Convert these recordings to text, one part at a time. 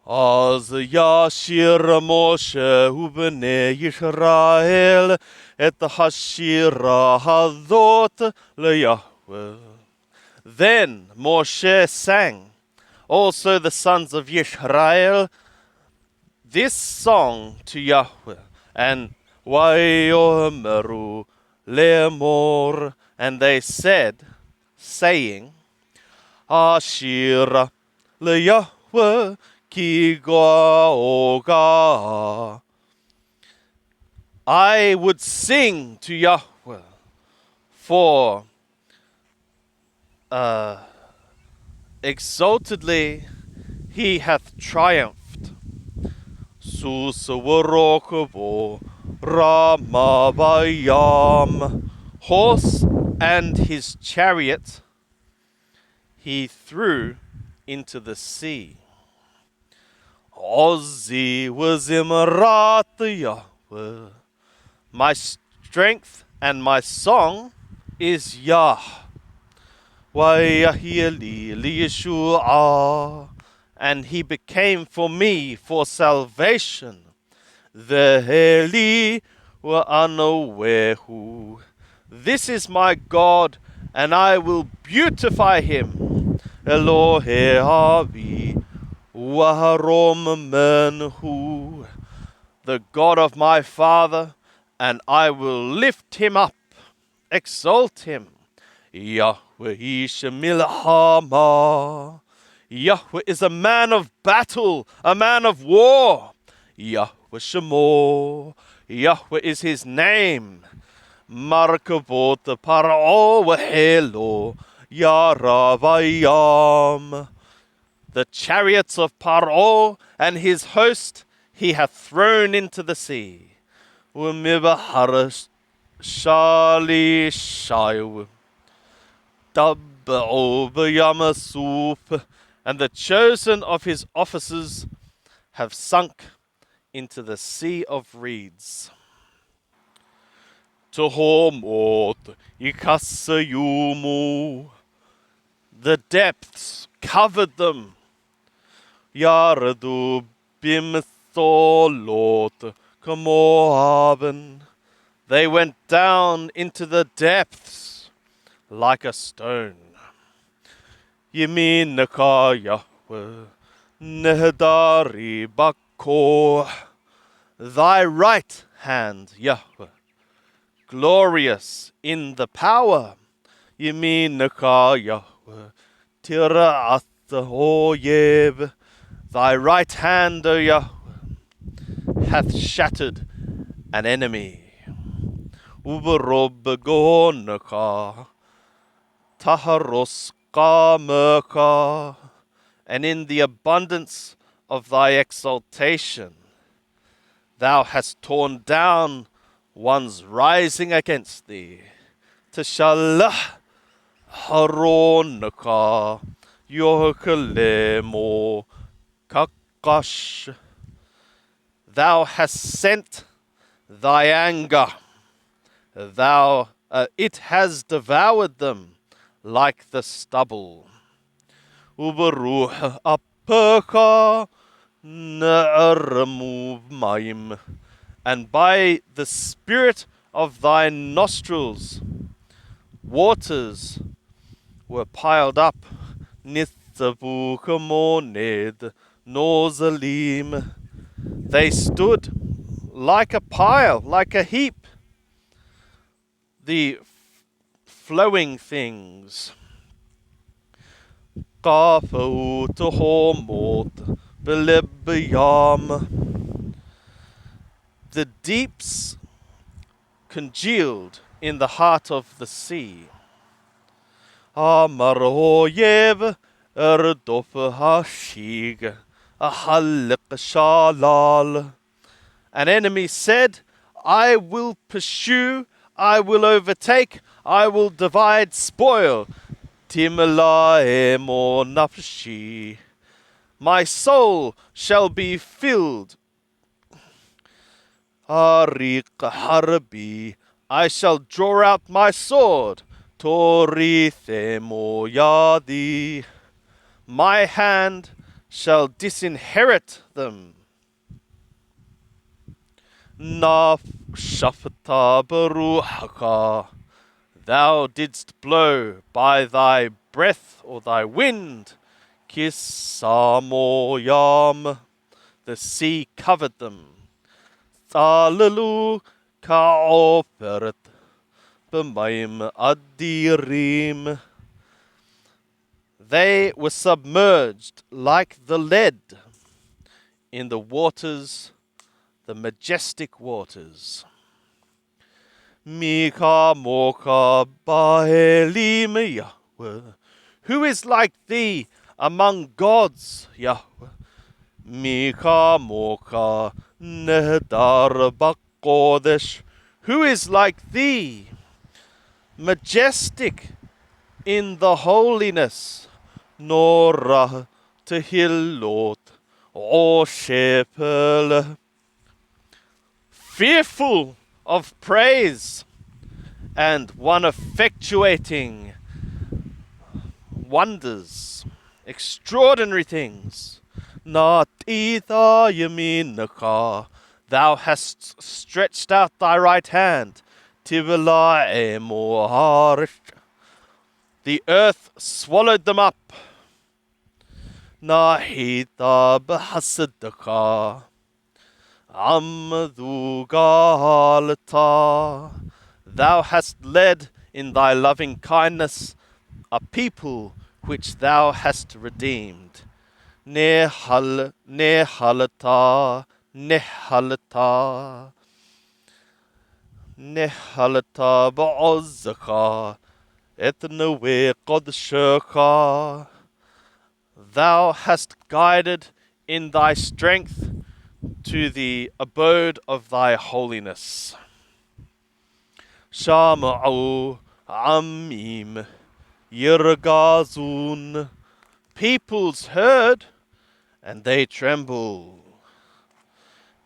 אז ישיר משה ובני ישראל את השירה הזאת ליהוה. Then Moshe sang, also the sons of Yisrael, this song to Yahweh, and Vayomeru lemor, and they said, saying, Ashira leYahweh ki goa. I would sing to Yahweh, for exaltedly he hath triumphed. Susawarokovo Ramabayam. Horse and his chariot he threw into the sea. Ozzy was Imrat Yahweh. My strength and my song is Yah. Wayahili Yeshua, and he became for me for salvation. Veheli wa anowehu. This is my God, and I will beautify him. Elohe Avi Waharom Menhu, the God of my father, and I will lift him up, exalt him. Yahweh Ishemilhama. Yahweh is a man of battle, a man of war. Yahweh Shemo. Yahweh is his name. Markavot Paro Wahelo Yaravayam. The chariots of Paro and his host he hath thrown into the sea. Umibaharash Shali Shayu. And the chosen of his officers have sunk into the sea of reeds. Tohomot ikasayumu. The depths covered them. Yaradu bimtholot kamoaben. They went down into the depths like a stone. Yeminaka Yahweh, Nehdari Bako. Thy right hand, Yahweh, glorious in the power. Yeminaka Yahweh, Tira'at Oyeb. Thy right hand, O Yahweh, hath shattered an enemy. Uberob Gonaka. Taharoska Merka, and in the abundance of thy exaltation, thou hast torn down ones rising against thee. Teshalah Haronaka Yokalemo Kakash. Thou hast sent thy anger, it has devoured them like the stubble. Uberuh apeka na'aramuv maim. And by the spirit of thy nostrils, waters were piled up. Nithabu kamoned nozalim. They stood like a pile, like a heap. The flowing things. The deeps congealed in the heart of the sea. An enemy said, I will pursue, I will overtake, I will divide spoil. Timalaemo nafshi. My soul shall be filled. Arik harbi. I shall draw out my sword. Torithemo yadi. My hand shall disinherit them. Na shafata baruhaka, thou didst blow by thy breath or thy wind. Kisamoyam, the sea covered them. Thalalu kaoperet, b'mayim adirim. They were submerged like the lead in the waters, the majestic waters. Mika moka bahelim Yahweh. Who is like thee among gods, Yahweh? Mika moka nehdar bakodesh. Who is like thee, majestic in the holiness? Norah tehillot o shepel, fearful of praise and one effectuating wonders, extraordinary things. Natitha yaminaka, thou hast stretched out thy right hand. Tivila emoharish, the earth swallowed them up. Nahita bahasadaka, amdugalata, thou hast led in thy loving kindness a people which thou hast redeemed. Nehalata, nehalata, nehalata ba'ozzaka, etnawe qodshaka. Thou hast guided in thy strength to the abode of thy holiness. Shama'u amim yirgazun, peoples heard and they tremble.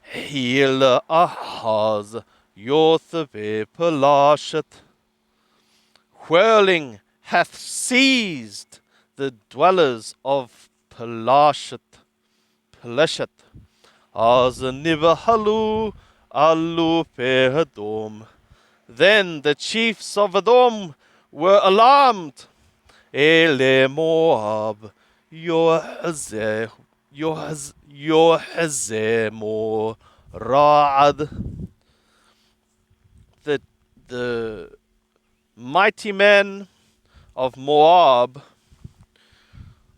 Hil ahaz yothave palashat, whirling hath seized the dwellers of Palashat. Az nivahalu alu pehadom. Then the chiefs of Edom were alarmed. Ele Moab, Yohazemo Ra'ad. The mighty men of Moab,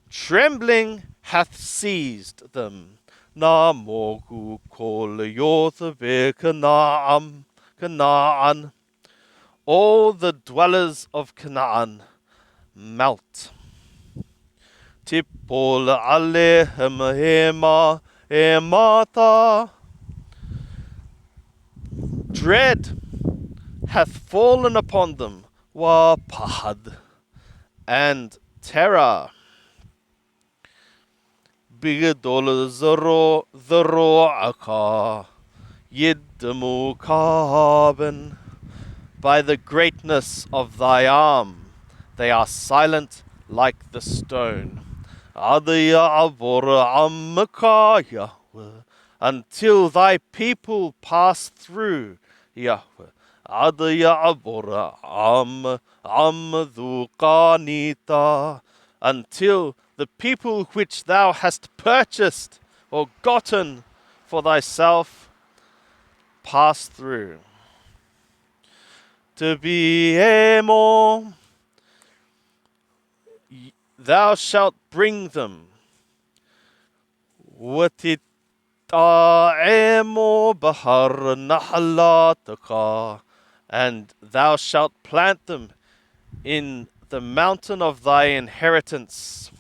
trembling hath seized them. Na mogu kol yothave Canaan. All the dwellers of Canaan melt. Tipol alehem hema emata. Dread hath fallen upon them. Wa pahad, and terror. Bigadol Zoro'aka Yiddamu Kaben. By the greatness of thy arm, they are silent like the stone. Adaya Avora Ammaka Yahweh, until thy people pass through, Yahweh. Adaya Avora Amdukanita, until the people which thou hast purchased or gotten for thyself pass through. To be emo, thou shalt bring them. Watita emo bahar nahalataka, and thou shalt plant them in the mountain of thy inheritance.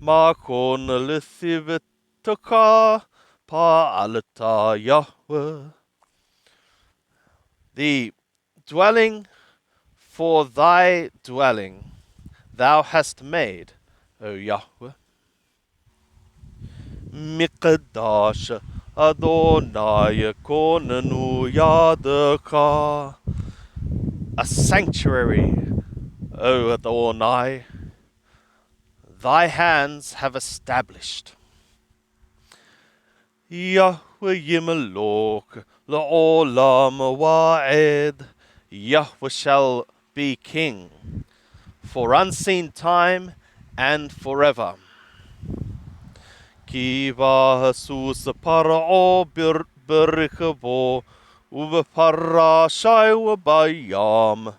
Makon lithivitaka pa'alata Yahweh. The dwelling for thy dwelling thou hast made, O Yahweh. Miqdash Adonai konanu yadaka, a sanctuary, O Adonai, thy hands have established. Yahweh Yimelok La'olam Wa'ed. Yahweh shall be king for unseen time and forever. Ki Jesus para'o birchavo uveparashai bayam.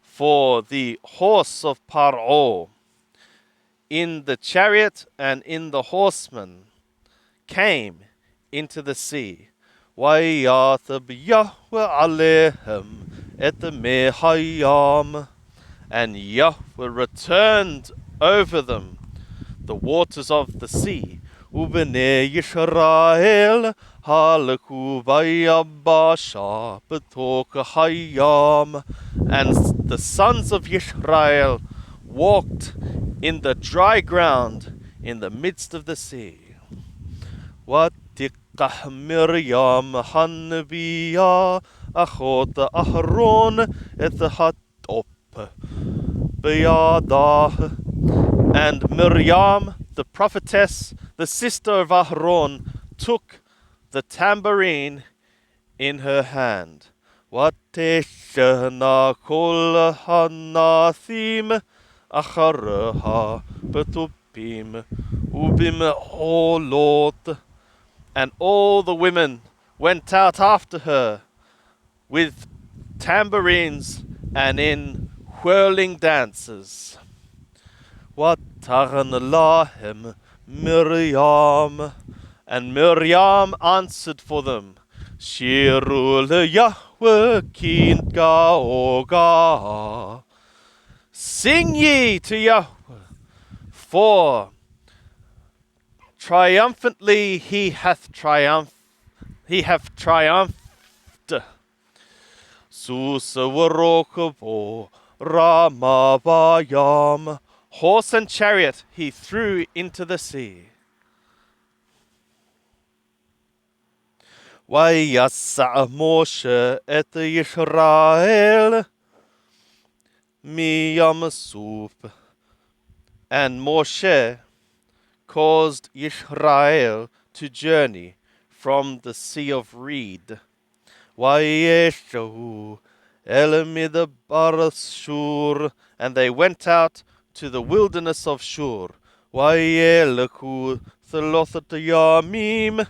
For the horse of Paro in the chariot and in the horseman came into the sea. Wayathab Yahweh alehem et mehayam. And Yahweh returned over them the waters of the sea. Ubnei Yisrael halaku vayabasha betok hayam. And the sons of Yisrael walked in the dry ground in the midst of the sea. Watikah Miriam hanbiya achot Aharon et hatop biyadah. And Miriam, the prophetess, the sister of Aharon, took the tambourine in her hand. Wateshna kol hanathim achareha betupim ubim olot. And all the women went out after her with tambourines and in whirling dances. Wataran lahem Miriam. And Miriam answered for them, Shiru Yahweh kin gaoga. Sing ye to Yahweh, for triumphantly he hath triumphed. Susawarokavo Ramavayam. Horse and chariot he threw into the sea. Vayasa Moshe et Yisrael miyam sup. And Moshe caused Yisrael to journey from the sea of reed. Vayeshahu Elamidbar Shur. And they went out to the wilderness of Shur. Vayelaku Thalothat Yamim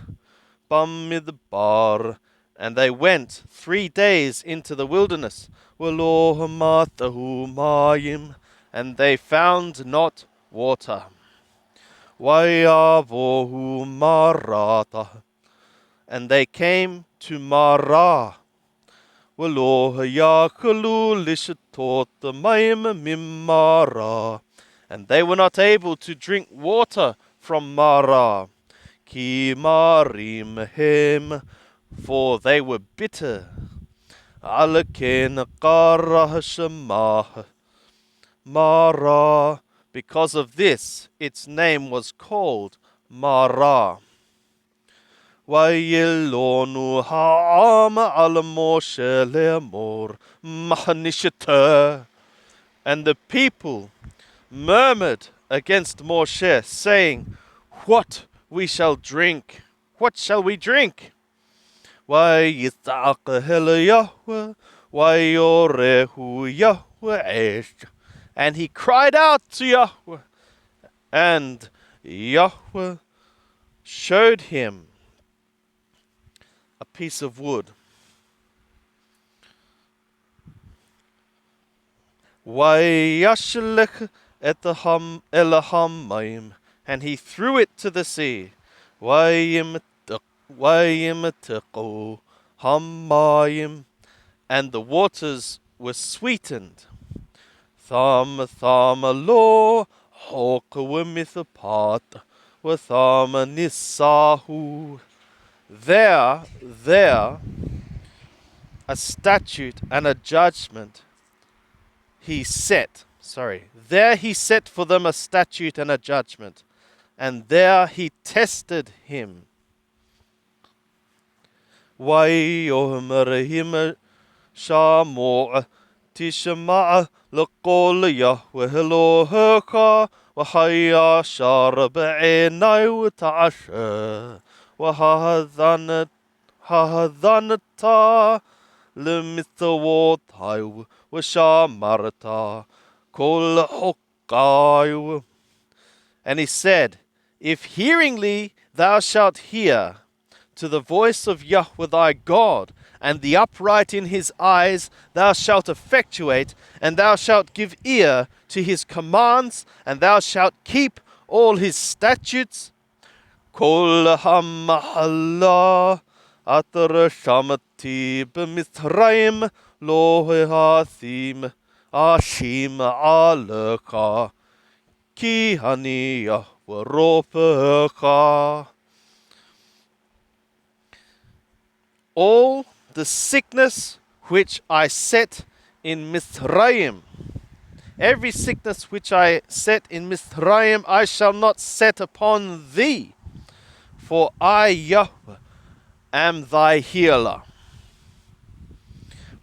Bamidbar. And they went 3 days into the wilderness. Walohmatahu Mayim. And they found not water. Vayavohu Marata. And they came to Marah. Walohayakalu lishatot Mayim Mimara. And they were not able to drink water from Marah. Ki marim hem, for they were bitter. Alaken qarah shemah Marah. Because of this, its name was called Marah. Vayelonu ha'am al Moshe le'amor mahnishata. And the people murmured against Moshe, saying, What we shall drink? What shall we drink? Vayita'aqahel Yahweh, vayorehu Yahweh esh. And he cried out to Yahweh, and Yahweh showed him a piece of wood. Vayashlech et elahamayim. And he threw it to the sea. Vayimtequ hamayim. And the waters were sweetened. Tham lo hokawimithapat watham nisahu. There a statute and a judgment he set. There he set for them a statute and a judgment, and there he tested him. Vayomerhim shamo'a tishma'a laqol Yahweh Eloheka v'haya shar b'einai v'ta'asher وهذنت هذنتا لمثووتاي وشامرتا كل حقاي. And he said, if hearingly thou shalt hear to the voice of Yahweh thy God, and the upright in his eyes thou shalt effectuate, and thou shalt give ear to his commands, and thou shalt keep all his statutes. Kol hamahalla atar shamati b'Mitzrayim lo hathim ashim aleka ki hani Yahweh ropecha. All the sickness which I set in Mithraim, every sickness which I set in Mithraim, I shall not set upon thee, for I, Yahweh, am thy healer.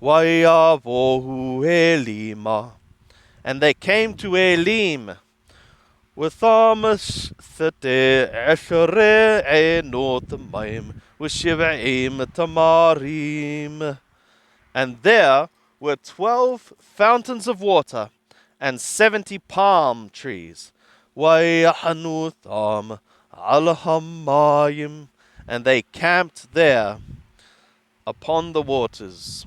Vayavohu Elima, and they came to Elim, with Amos thete Eshere Enotamaim, with Shivaim Tamarim. And there were 12 fountains of water, and 70 palm trees. Wayahanutham Alhamayim, and they camped there upon the waters.